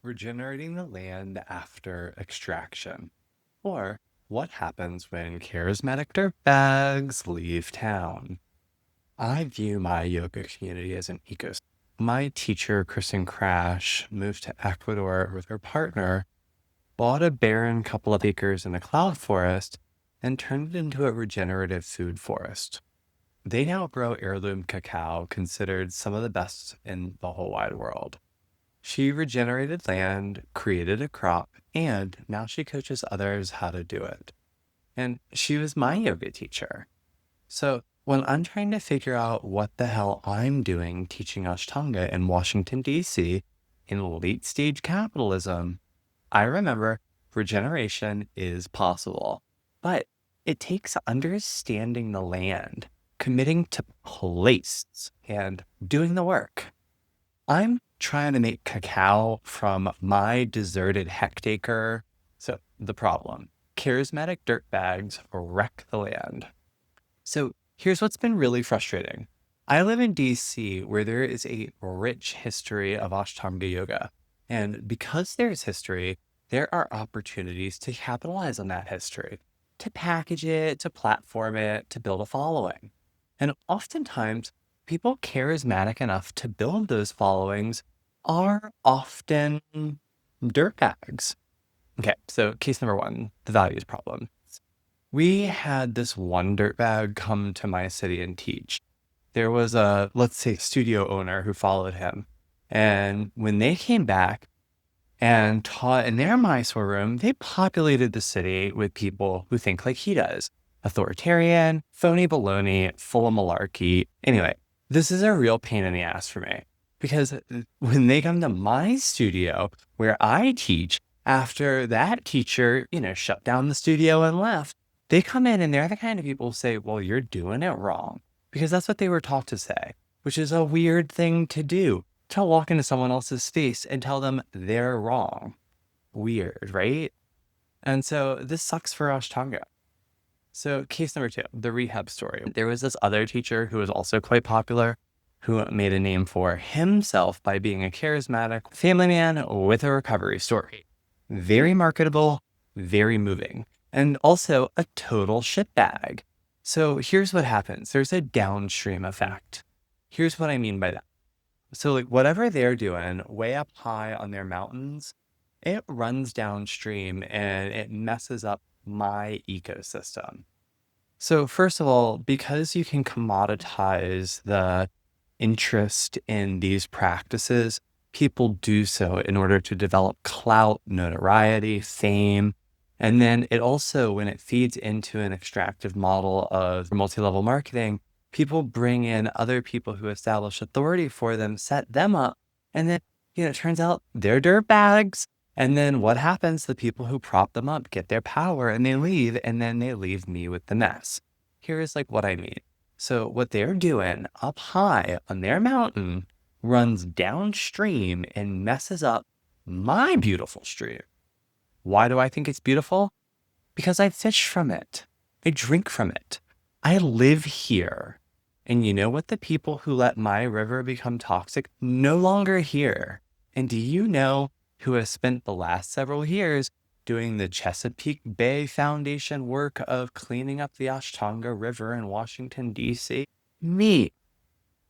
regenerating the land after extraction, or what happens when charismatic dirtbags leave town. I view my yoga community as an ecosystem. My teacher, Kristen Crash, moved to Ecuador with her partner, bought a barren couple of acres in a cloud forest, and turned it into a regenerative food forest. They now grow heirloom cacao, considered some of the best in the whole wide world. She regenerated land, created a crop, and now she coaches others how to do it. And she was my yoga teacher. So when I'm trying to figure out what the hell I'm doing teaching Ashtanga in Washington, D.C. in late stage capitalism, I remember regeneration is possible, but it takes understanding the land, committing to place, and doing the work. I'm trying to make cacao from my deserted hectare. So the problem, charismatic dirtbags wreck the land. So here's what's been really frustrating. I live in DC where there is a rich history of Ashtanga yoga. And because there's history, there are opportunities to capitalize on that history, to package it, to platform it, to build a following. And oftentimes, people charismatic enough to build those followings are often dirtbags. Okay, so case number one, the values problem. We had this one dirtbag come to my city and teach. There was a, let's say, studio owner who followed him. And when they came back and taught in their Mysore room, they populated the city with people who think like he does. Authoritarian, phony baloney, full of malarkey. Anyway, this is a real pain in the ass for me because when they come to my studio where I teach, after that teacher, shut down the studio and left, they come in and they're the kind of people who say, well, you're doing it wrong, because that's what they were taught to say, which is a weird thing to do, to walk into someone else's space and tell them they're wrong. Weird, right? And so this sucks for Ashtanga. So case number two, the rehab story. There was this other teacher who was also quite popular, who made a name for himself by being a charismatic family man with a recovery story. Very marketable, very moving, and also a total shitbag. So here's what happens. There's a downstream effect. Here's what I mean by that. So like whatever they're doing way up high on their mountains, it runs downstream and it messes up my ecosystem. So first of all, because you can commoditize the interest in these practices, people do so in order to develop clout, notoriety, fame. And then it also, when it feeds into an extractive model of multi-level marketing, people bring in other people who establish authority for them, set them up, and then, it turns out they're dirtbags. And then what happens? The people who prop them up get their power and they leave, and then they leave me with the mess. Here's like what I mean. So what they're doing up high on their mountain runs downstream and messes up my beautiful stream. Why do I think it's beautiful? Because I fish from it. I drink from it. I live here. And you know what? The people who let my river become toxic no longer here. And do you know who has spent the last several years doing the Chesapeake Bay Foundation work of cleaning up the Ashtanga River in Washington, D.C.? Me.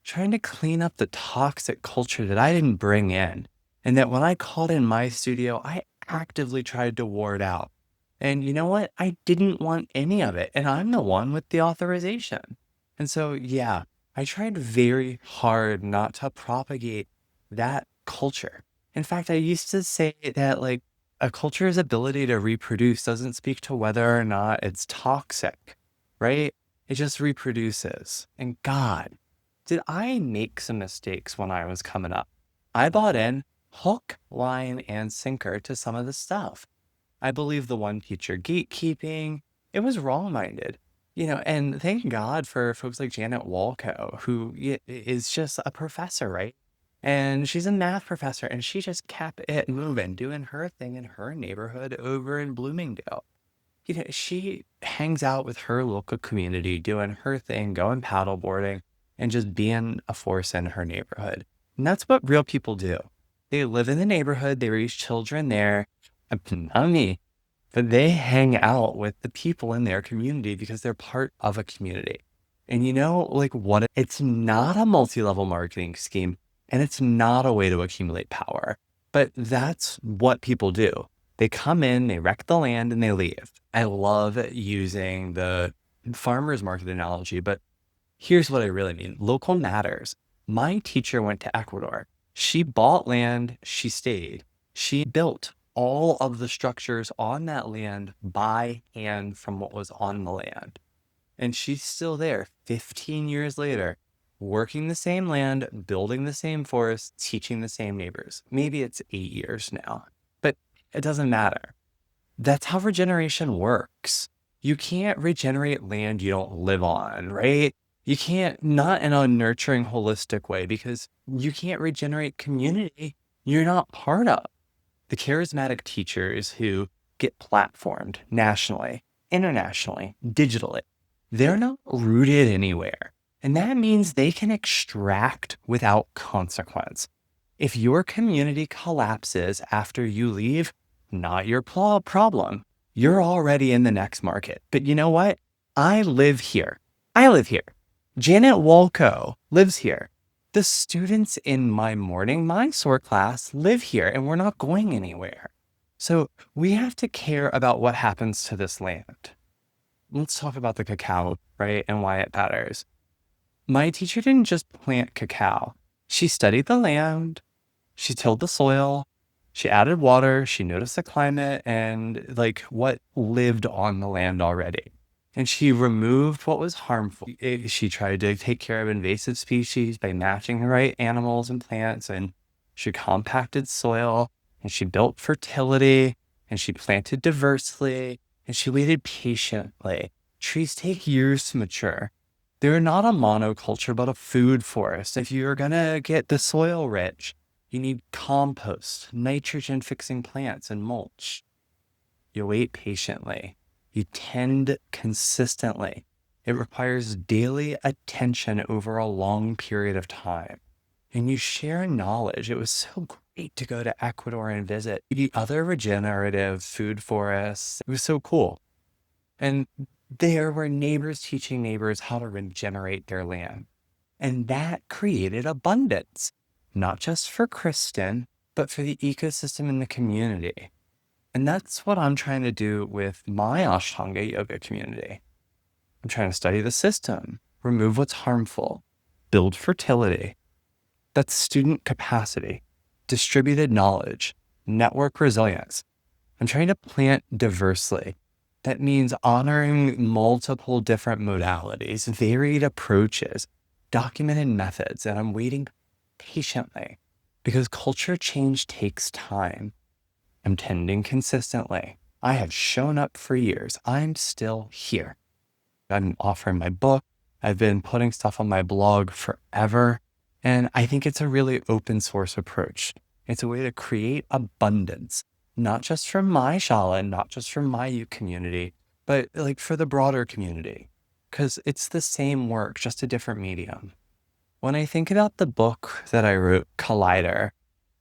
Trying to clean up the toxic culture that I didn't bring in. And that when I called in my studio, I actively tried to ward out. And you know what? I didn't want any of it. And I'm the one with the authorization. And so, yeah, I tried very hard not to propagate that culture. In fact, I used to say that like a culture's ability to reproduce doesn't speak to whether or not it's toxic, right? It just reproduces. And God, did I make some mistakes when I was coming up? I bought in hook, line, and sinker to some of the stuff. I believe the one teacher gatekeeping, it was wrong-minded. And thank God for folks like Janet Walco, who is just a professor, right? And she's a math professor, and she just kept it moving, doing her thing in her neighborhood over in Bloomingdale. She hangs out with her local community, doing her thing, going paddleboarding, and just being a force in her neighborhood. And that's what real people do. They live in the neighborhood, they raise children there. Not me, but they hang out with the people in their community because they're part of a community. And like it's not a multi-level marketing scheme and it's not a way to accumulate power, but that's what people do. They come in, they wreck the land, and they leave. I love using the farmer's market analogy, but here's what I really mean. Local matters. My teacher went to Ecuador. She bought land, she stayed. She built all of the structures on that land by hand from what was on the land. And she's still there 15 years later, working the same land, building the same forest, teaching the same neighbors. Maybe it's 8 years now, but it doesn't matter. That's how regeneration works. You can't regenerate land you don't live on, right? You can't, not in a nurturing, holistic way, because you can't regenerate community you're not part of. The charismatic teachers who get platformed nationally, internationally, digitally, they're not rooted anywhere. And that means they can extract without consequence. If your community collapses after you leave, not your problem. You're already in the next market. But you know what? I live here. I live here. Janet Walco lives here. The students in my morning Mysore class live here and we're not going anywhere. So we have to care about what happens to this land. Let's talk about the cacao, right? And why it matters. My teacher didn't just plant cacao. She studied the land, she tilled the soil, she added water, she noticed the climate and like what lived on the land already. And she removed what was harmful. She tried to take care of invasive species by matching the right animals and plants, and she compacted soil, and she built fertility, and she planted diversely, and she waited patiently. Trees take years to mature. They're not a monoculture, but a food forest. If you're gonna get the soil rich, you need compost, nitrogen fixing plants, and mulch. You wait patiently. You tend consistently. It requires daily attention over a long period of time. And you share knowledge. It was so great to go to Ecuador and visit the other regenerative food forests. It was so cool. And there were neighbors teaching neighbors how to regenerate their land. And that created abundance, not just for Kristen, but for the ecosystem and the community. And that's what I'm trying to do with my Ashtanga yoga community. I'm trying to study the system, remove what's harmful, build fertility. That's student capacity, distributed knowledge, network resilience. I'm trying to plant diversely. That means honoring multiple different modalities, varied approaches, documented methods, and I'm waiting patiently because culture change takes time. I'm tending consistently. I have shown up for years. I'm still here. I'm offering my book. I've been putting stuff on my blog forever. And I think it's a really open source approach. It's a way to create abundance, not just for my shala and not just for my youth community, but like for the broader community, because it's the same work, just a different medium. When I think about the book that I wrote, Collider,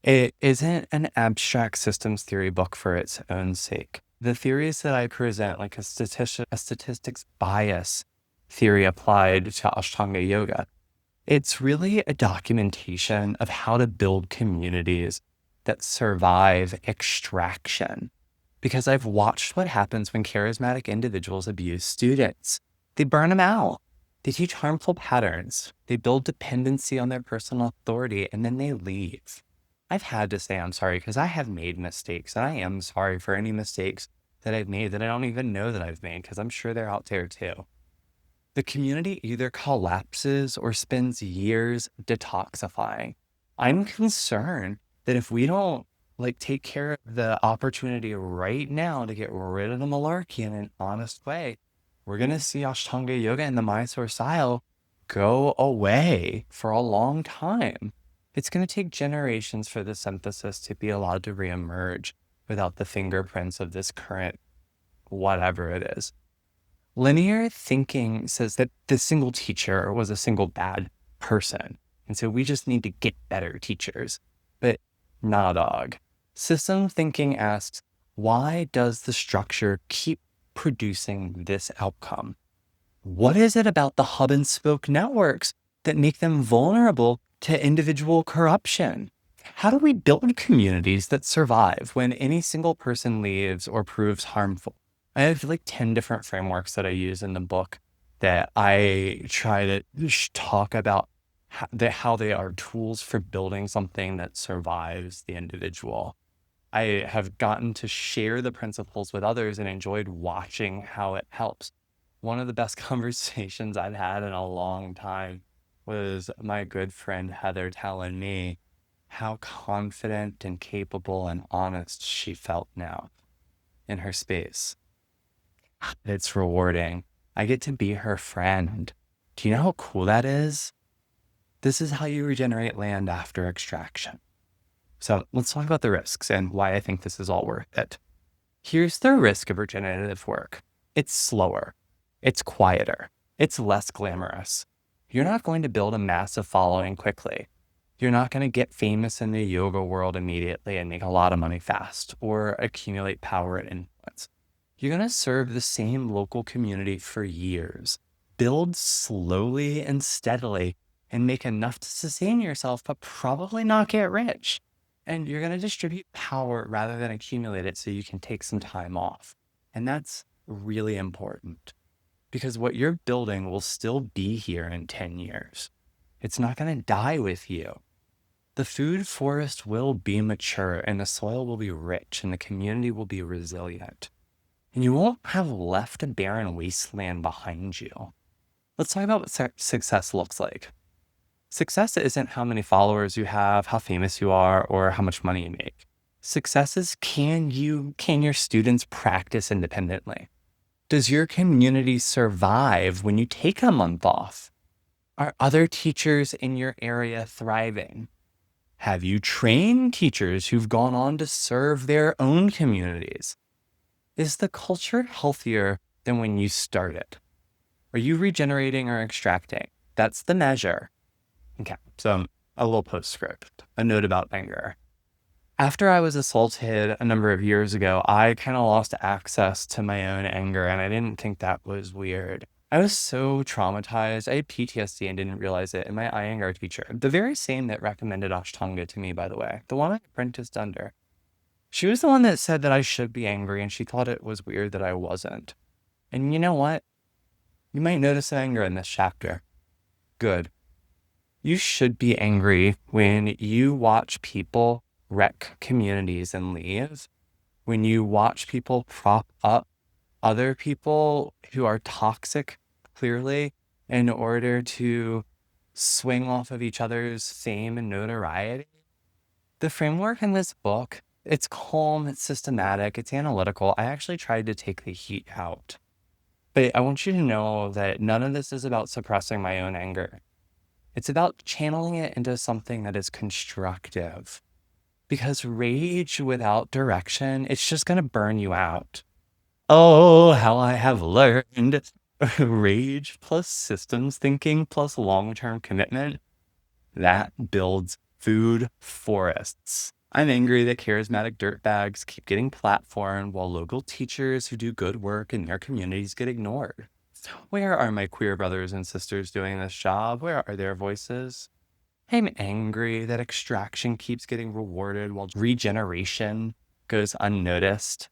it isn't an abstract systems theory book for its own sake. The theories that I present, like a statistics bias theory applied to Ashtanga yoga, it's really a documentation of how to build communities that survive extraction. Because I've watched what happens when charismatic individuals abuse students. They burn them out. They teach harmful patterns. They build dependency on their personal authority, and then they leave. I've had to say I'm sorry because I have made mistakes, and I am sorry for any mistakes that I've made that I don't even know that I've made because I'm sure they're out there too. The community either collapses or spends years detoxifying. I'm concerned that if we don't take care of the opportunity right now to get rid of the malarkey in an honest way, we're going to see Ashtanga yoga and the Mysore style go away for a long time. It's going to take generations for the synthesis to be allowed to reemerge without the fingerprints of this current whatever it is. Linear thinking says that the single teacher was a single bad person. And so we just need to get better teachers. But Nah, dog. System thinking asks, why does the structure keep producing this outcome? What is it about the hub and spoke networks that make them vulnerable to individual corruption? How do we build communities that survive when any single person leaves or proves harmful? I have like 10 different frameworks that I use in the book that I try to talk about how they are tools for building something that survives the individual. I have gotten to share the principles with others and enjoyed watching how it helps. One of the best conversations I've had in a long time was my good friend Heather telling me how confident and capable and honest she felt now in her space. It's rewarding. I get to be her friend. Do you know how cool that is? This is how you regenerate land after extraction. So let's talk about the risks and why I think this is all worth it. Here's the risk of regenerative work. It's slower. It's quieter. It's less glamorous. You're not going to build a massive following quickly. You're not going to get famous in the yoga world immediately and make a lot of money fast or accumulate power and influence. You're going to serve the same local community for years, build slowly and steadily, and make enough to sustain yourself, but probably not get rich. And you're going to distribute power rather than accumulate it so you can take some time off. And that's really important because what you're building will still be here in 10 years. It's not going to die with you. The food forest will be mature and the soil will be rich and the community will be resilient. And you won't have left a barren wasteland behind you. Let's talk about what success looks like. Success isn't how many followers you have, how famous you are, or how much money you make. Success is can your students practice independently? Does your community survive when you take a month off? Are other teachers in your area thriving? Have you trained teachers who've gone on to serve their own communities? Is the culture healthier than when you started? Are you regenerating or extracting? That's the measure. Okay, so a little postscript, a note about anger. After I was assaulted a number of years ago, I kind of lost access to my own anger, and I didn't think that was weird. I was so traumatized. I had PTSD and didn't realize it. And my Iyengar teacher, the very same that recommended Ashtanga to me, by the way, the one I apprenticed under, she was the one that said that I should be angry, and she thought it was weird that I wasn't. And you know what? You might notice anger in this chapter. Good. You should be angry when you watch people wreck communities and leave, when you watch people prop up other people who are toxic, clearly, in order to swing off of each other's fame and notoriety. The framework in this book, it's calm, it's systematic, it's analytical. I actually tried to take the heat out. But I want you to know that none of this is about suppressing my own anger. It's about channeling it into something that is constructive. Because rage without direction, it's just going to burn you out. Oh, how I have learned. Rage plus systems thinking plus long-term commitment, that builds food forests. I'm angry that charismatic dirtbags keep getting platformed while local teachers who do good work in their communities get ignored. Where are my queer brothers and sisters doing this job? Where are their voices? I'm angry that extraction keeps getting rewarded while regeneration goes unnoticed.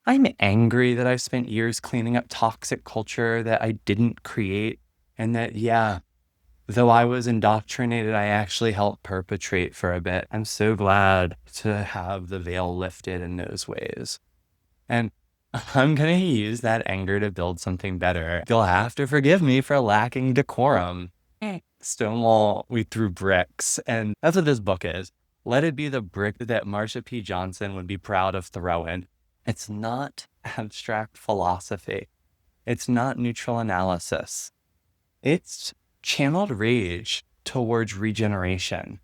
I'm angry that I've spent years cleaning up toxic culture that I didn't create, and that, yeah, though I was indoctrinated, I actually helped perpetrate for a bit. I'm so glad to have the veil lifted in those ways. And I'm going to use that anger to build something better. You'll have to forgive me for lacking decorum. Stonewall, we threw bricks, and that's what this book is. Let it be the brick that Marsha P. Johnson would be proud of throwing. It's not abstract philosophy. It's not neutral analysis. It's channeled rage towards regeneration.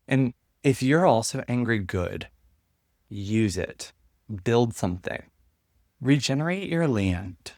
And if you're also angry, good. Use it. Build something. Regenerate your land.